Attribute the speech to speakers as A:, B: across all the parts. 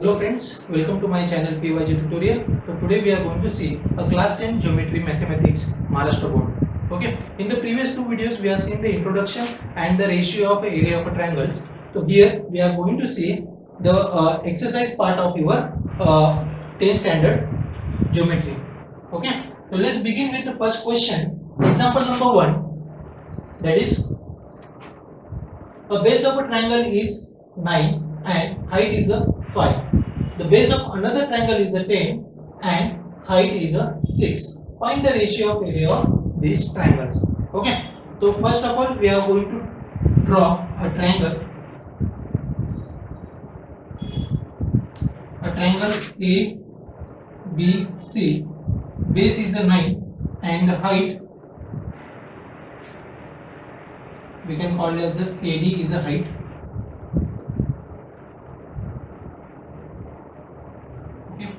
A: Hello friends, welcome to my channel PYG tutorial. So today we are going to see a class 10 geometry mathematics Maharashtra board. Okay, in the previous two videos we have seen the introduction and the ratio of area of triangles. So here we are going to see the exercise part of your 10 standard geometry. Okay, so let's begin with the first question. Example number 1, that is a base of a triangle is 9 and height is a 5. The base of another triangle is a 10 and height is a 6. Find the ratio of area of these triangles. Okay. So first of all we are going to draw a triangle. A triangle A, B, C. Base is a 9 and height we can call it as a AD is a height. Okay.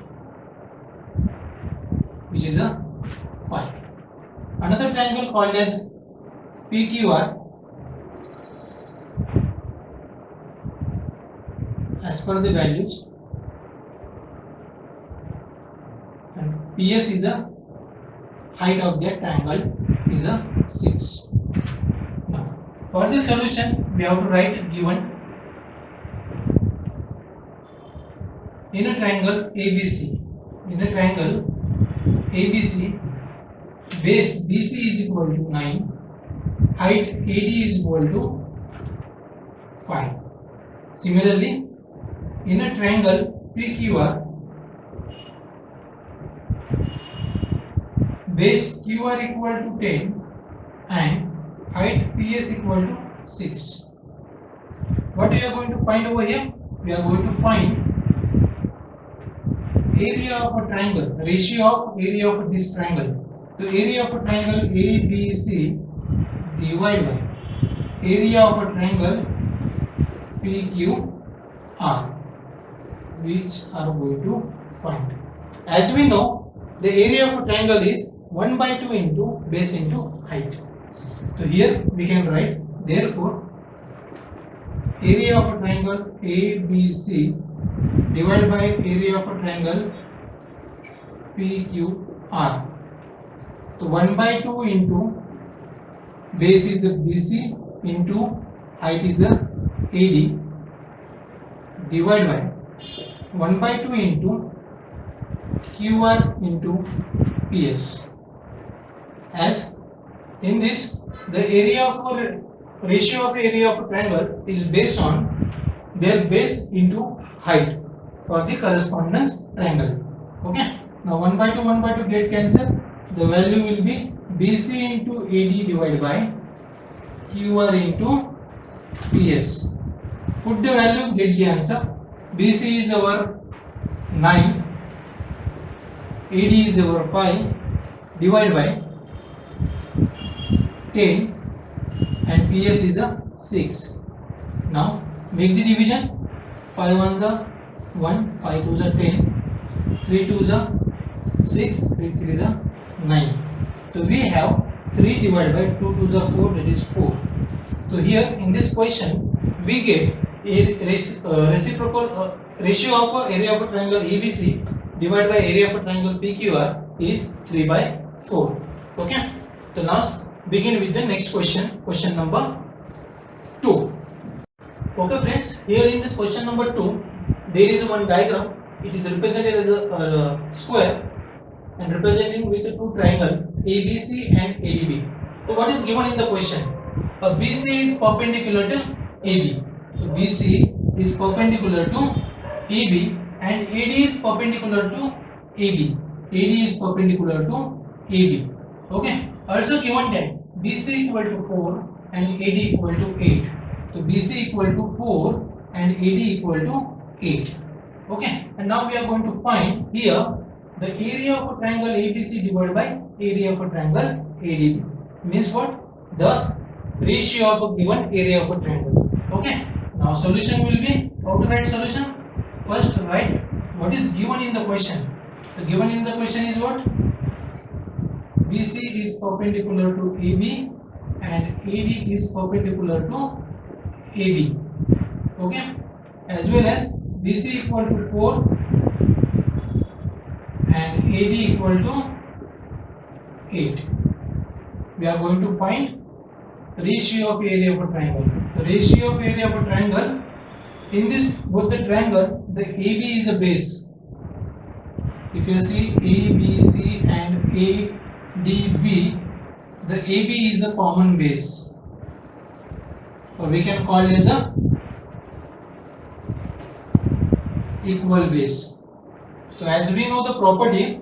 A: Which is a 5. Another triangle called as PQR, as per the values, and PS is a height of that triangle is a 6. Now, for the solution we have to write given in a triangle ABC. In a triangle ABC, base BC is equal to 9, height AD is equal to 5. Similarly, in a triangle PQR, base QR equal to 10 and height PS equal to 6. What we are going to find over here? We are going to find area of a triangle, ratio of area of this triangle. So area of a triangle ABC divided by area of a triangle PQR, which are going to find. As we know, the area of a triangle is 1 by 2 into base into height. So here we can write, therefore area of a triangle ABC divided by area of a triangle PQR. So 1 by 2 into base is a BC into height is a AD divided by 1 by 2 into QR into PS. As in this, the area of a ratio of area of a triangle is based on their base into height for the correspondence triangle. Okay. Now 1 by 2 get cancelled. The value will be BC into AD divided by QR into PS. Put the value, get the answer. BC is our 9, AD is our 5, divided by 10 and PS is a 6. Now make the division. 5 1s are 1, 5 2s are 10, 3 2s are 6, 3 3s are 9. So we have 3 divided by 2 2s are 4, that is 4. So here in this question we get a reciprocal ratio of area of a triangle ABC divided by area of a triangle PQR is 3 by 4. Okay. So now begin with the next question, question number 2. Okay friends, here in this question number 2 there is one diagram. It is represented as a square and representing with the two triangle ABC and ADB. So what is given in the question? BC is perpendicular to AB. So BC is perpendicular to AB and AD is perpendicular to AB. AD is perpendicular to AB. Okay. Also given that BC equal to 4 and AD equal to 8. So BC equal to 4 and AD equal to 8. Okay. And now we are going to find here the area of a triangle ABC divided by area of a triangle ADB. Means what? The ratio of a given area of a triangle. Okay. Now solution will be, how to write solution? First write what is given in the question. The given in the question is what? BC is perpendicular to AB and AD is perpendicular to AB. Okay. As well as BC equal to 4 and AD equal to 8. We are going to find ratio of area of a triangle. The ratio of area of a triangle, in this both the triangle, the AB is a base. If you see ABC and ADB, the AB is a common base, or we can call it as a equal base. So as we know the property,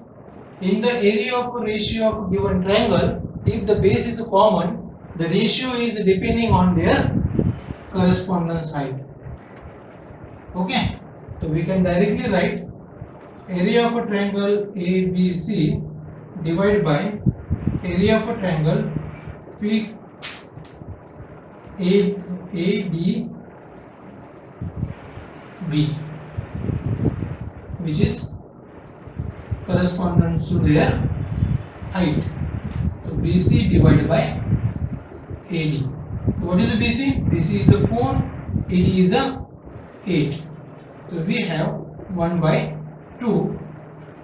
A: in the area of a ratio of a given triangle, if the base is common, the ratio is depending on their correspondence height. Okay, so we can directly write area of a triangle ABC divided by area of a triangle ADB, which is corresponding to their height. So BC divided by AD. So what is the BC? BC is a 4, AD is a 8. So we have 1 by 2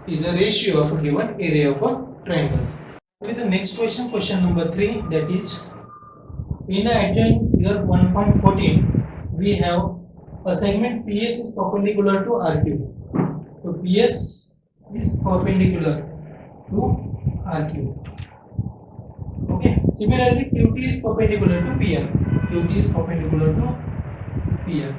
A: is a ratio of a given area of a triangle. With the next question, question number 3, that is in the adjoint figure 1.14, we have a segment PS is perpendicular to RQ. So PS is perpendicular to RQ. Okay. Similarly, QT is perpendicular to PR. QT is perpendicular to PR.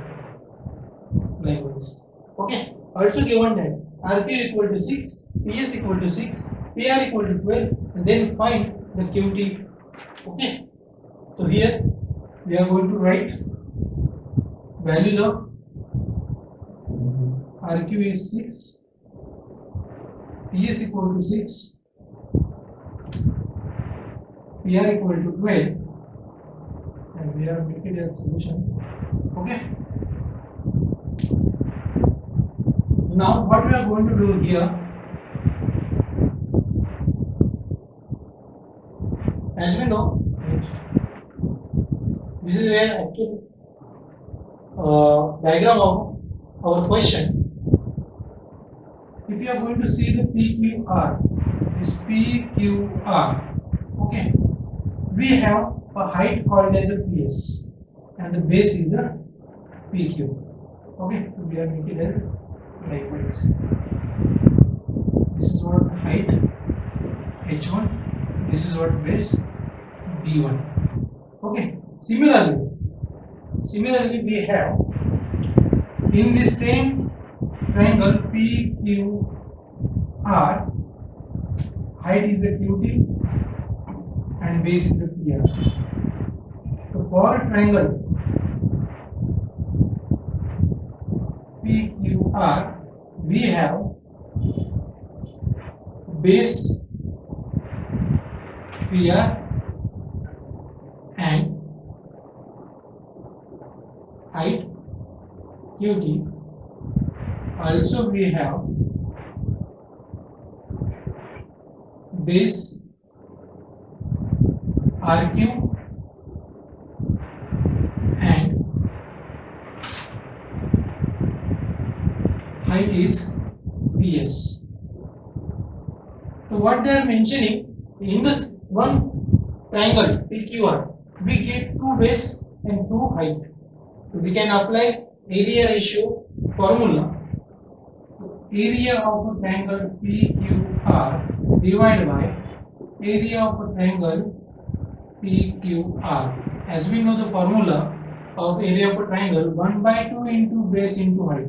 A: Likewise. Okay. Also given that RQ equal to 6, PS equal to 6, PR equal to 12, and then find the QT. Okay. So here we are going to write values of RQ is 6, PS equal to 6, PR equal to 12, and we are making a solution. Okay. Now what we are going to do here, as we know, this is where actual diagram of our question. If you are going to see the PQR, this PQR, okay, we have a height called as a PS and the base is a PQ. Okay, so we are making it as likewise. This is what height H1, this is what base B1. Okay, similarly we have in this same triangle PQR, height is a QT and base is a PR. So for a triangle PQR, we have base PR and height QT. Also we have base RQ and height is PS. So what they are mentioning, in this one triangle PQR, we get 2 base and 2 height. So we can apply area ratio formula. Area of a triangle PQR divided by area of a triangle PQR. As we know the formula of area of a triangle, 1 by 2 into base into height.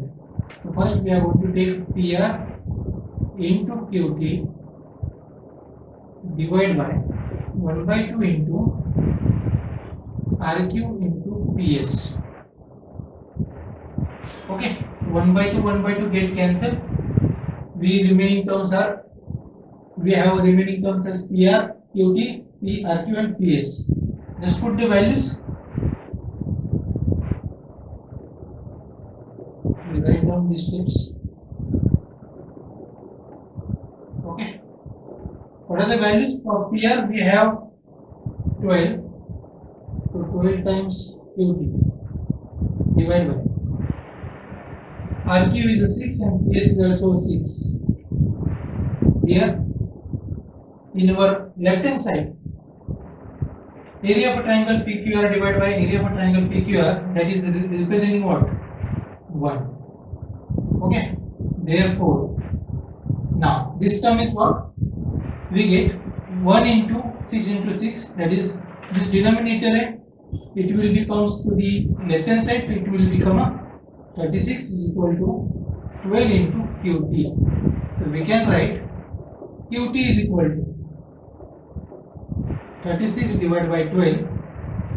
A: So first we are going to take PR into QT divided by 1 by 2 into RQ into PS. Okay, 1 by 2 get cancelled. We have remaining terms as PR, QT, RQ and PS. Just put the values. We write down these steps. Okay. What are the values? For PR we have 12. So 12 times QT divided by RQ is a 6 and PS is also 6. Here in our left hand side, area of a triangle PQR divided by area of a triangle PQR, that is representing what? 1. Okay. Therefore, now this term is what? We get 1 into 6 into 6, that is this denominator, it will becomes to the left hand side, it will become a 36 is equal to 12 into QT. So we can write QT is equal to 36 divided by 12,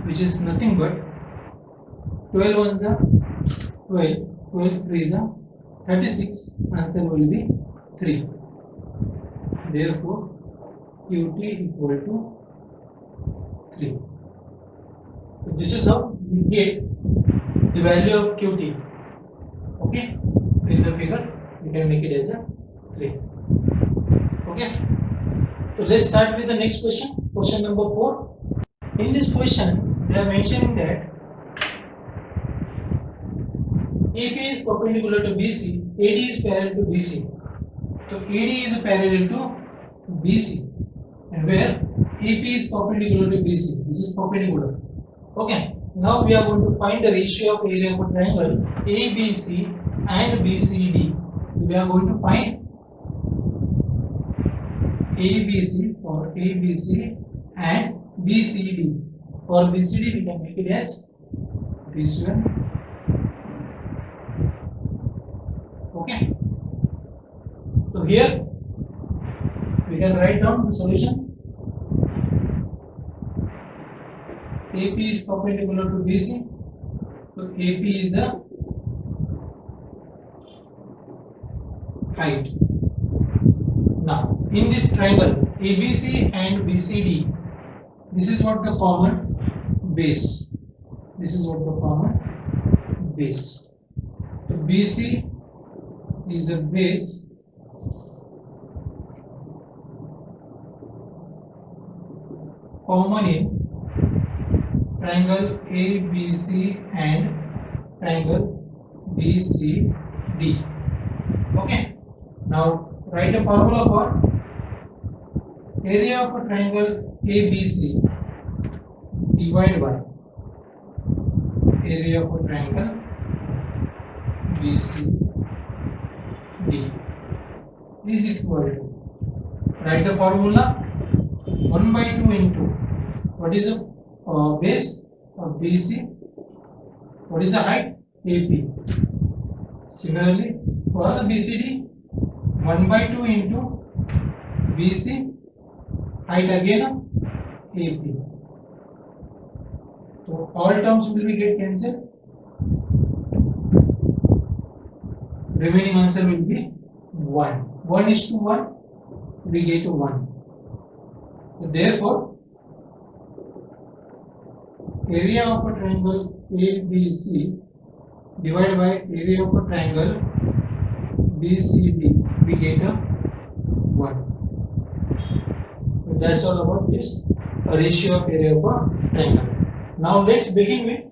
A: which is nothing but 12 ones are 12, 12 threes are 36, answer will be 3. Therefore, QT equal to 3. So this is how we get the value of QT. Okay, in the figure we can make it as a 3. Okay, so let's start with the next question. Question number 4. In this question, they are mentioning that AP is perpendicular to BC, AD is parallel to BC. So AD is parallel to BC, and where AP is perpendicular to BC. This is perpendicular. Okay. Now we are going to find the ratio of area of a triangle ABC and BCD. We are going to find ABC for ABC and BCD. For BCD we can make it as this one. Okay. So here we can write down the solution. AP is perpendicular to BC. So AP is the height. Now in this triangle ABC and BCD, this is what the common base. This is what the common base. So BC is the base common in triangle ABC and triangle BCD. Okay. Now write a formula for area of a triangle ABC divided by area of a triangle BCD is equal to, write the formula, 1 by 2 into what is the base of BC, what is the height? AP. Similarly, for the BCD, 1 by 2 into BC, height again AP. So all terms will be get cancelled. Remaining answer will be 1. 1 is to 1, we get 1. So therefore, area of a triangle ABC divided by area of a triangle BCD, we get a 1. So that's all about this ratio of area of a triangle. Now let's begin with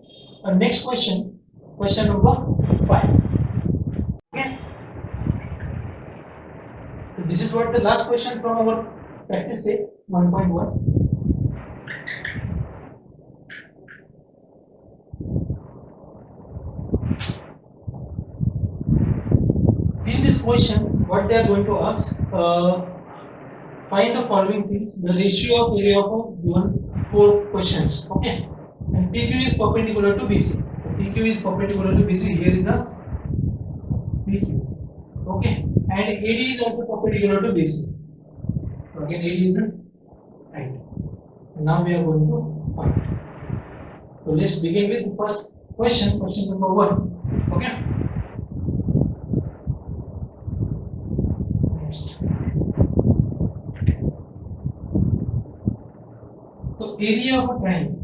A: our next question, question number 5. Okay. So this is what the last question from our practice set 1.1. In this question, what they are going to ask, find the following things: the ratio of area of a given 4 questions. Okay, and PQ is perpendicular to BC. So PQ is perpendicular to BC. Here is the PQ. Okay, and AD is also perpendicular to BC. So again, AD is the height. And now we are going to find. So let's begin with the first question, question number 1. Okay. So area of a triangle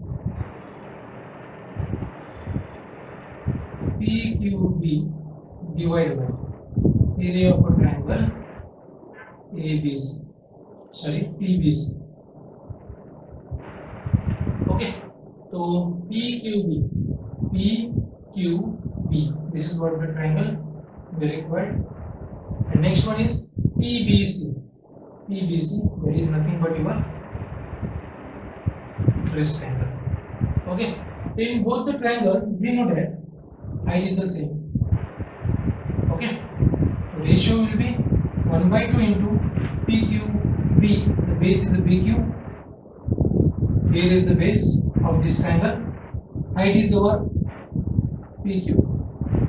A: PQB divided by area of a triangle PBC. Okay. So PQB, this is what the triangle we required. And next one is PBC. PBC, that is nothing but your trace triangle. Okay, in both the triangle we know that height is the same. Okay, so ratio will be 1/2 into PQB. The base is the PQ. Here is the base of this triangle. Height is our PQ.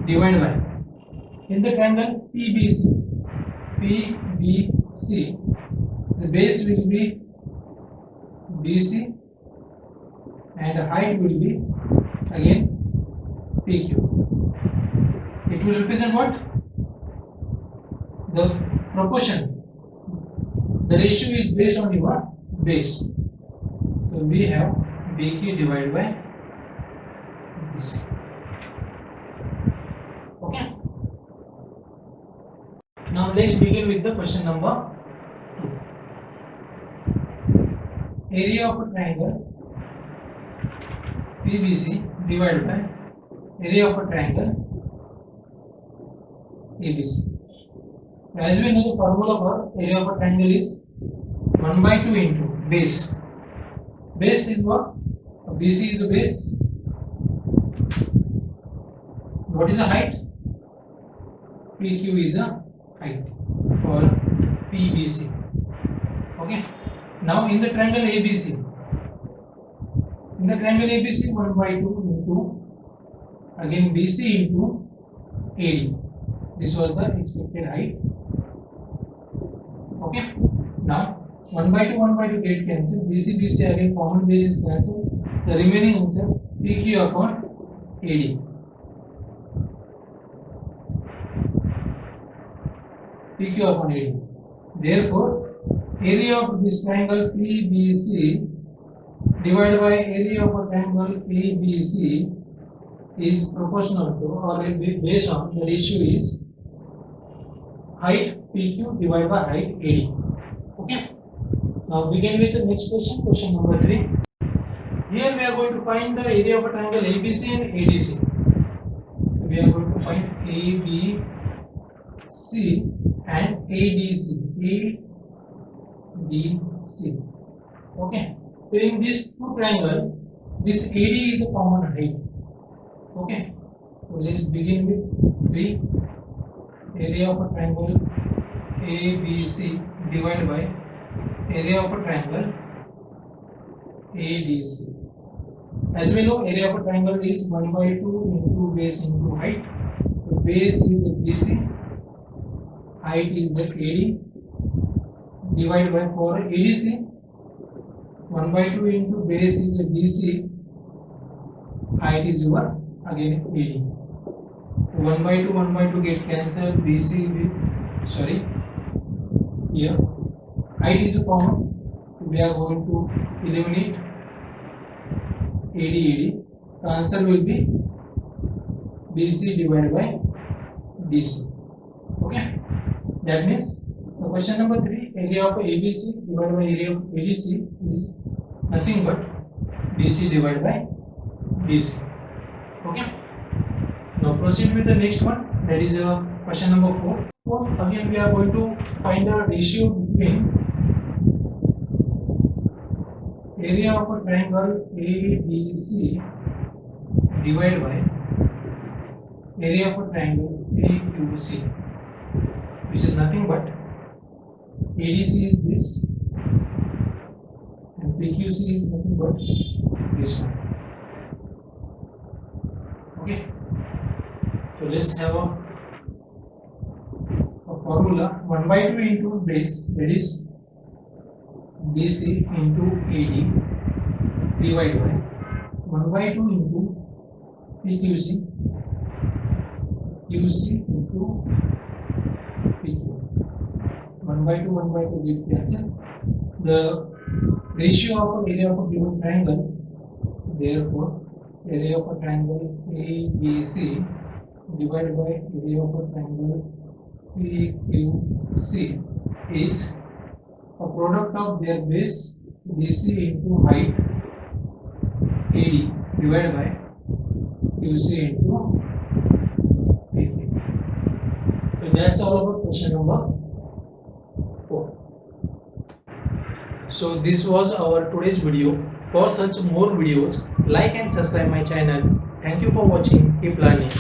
A: Divide by, in the triangle PBC, the base will be BC and the height will be again PQ. It will represent what? The proportion. The ratio is based on your base. So we have BQ divided by BC. Okay. Now let's begin with the question number 2. Area of a triangle PBC divided by area of a triangle ABC. As we know, the formula for area of a triangle is 1/2 into base. Base is what? BC is the base. What is the height? PQ is a height for PBC. Okay. Now in the triangle ABC, 1/2 into again BC into AD. This was the expected height. Okay. Now 1/2 get cancelled. BC again common base is cancelled. The remaining answer PQ upon AD. PQ upon AD. Therefore, area of this triangle PBC divided by area of a triangle ABC is proportional to, or based on, the ratio is height PQ divided by height AD. Okay. Now begin with the next question, question number 3. Here we are going to find the area of a triangle ABC and ADC. We are going to find ABC and ADC. Okay. So in this two triangle, this AD is a common height. Okay. So let's begin with 3. Area of a triangle ABC divided by area of a triangle ADC. As we know, area of a triangle is 1/2 into base into height. The base is the BC, height is the AD, divided by, for ADC, 1/2 into base is the DC, height is your again AD. 1/2 get cancelled. BC with, sorry, here height is common. We are going to eliminate AD. The answer will be BC divided by DC. Okay. That means the question number 3, area of ABC divided by area of ADC is nothing but BC divided by DC. Okay. Now proceed with the next one. That is question number 4. Again we are going to find the ratio between area of a triangle ABC divided by area of a triangle PQC, which is nothing but ADC is this and PQC is nothing but this one. Okay. So let's have a formula. 1/2 into base, that is BC into AD, divided by 1/2 into PQC, QC into PQ. 1/2 get cancelled. The ratio of area of a given triangle, therefore area of a triangle ABC divided by area of a triangle PQC is a product of their base BC into height AD divided by QC into PQ. let's solve about question number 4. So this was our today's video. For such more videos, like and subscribe my channel. Thank you for watching. Keep learning.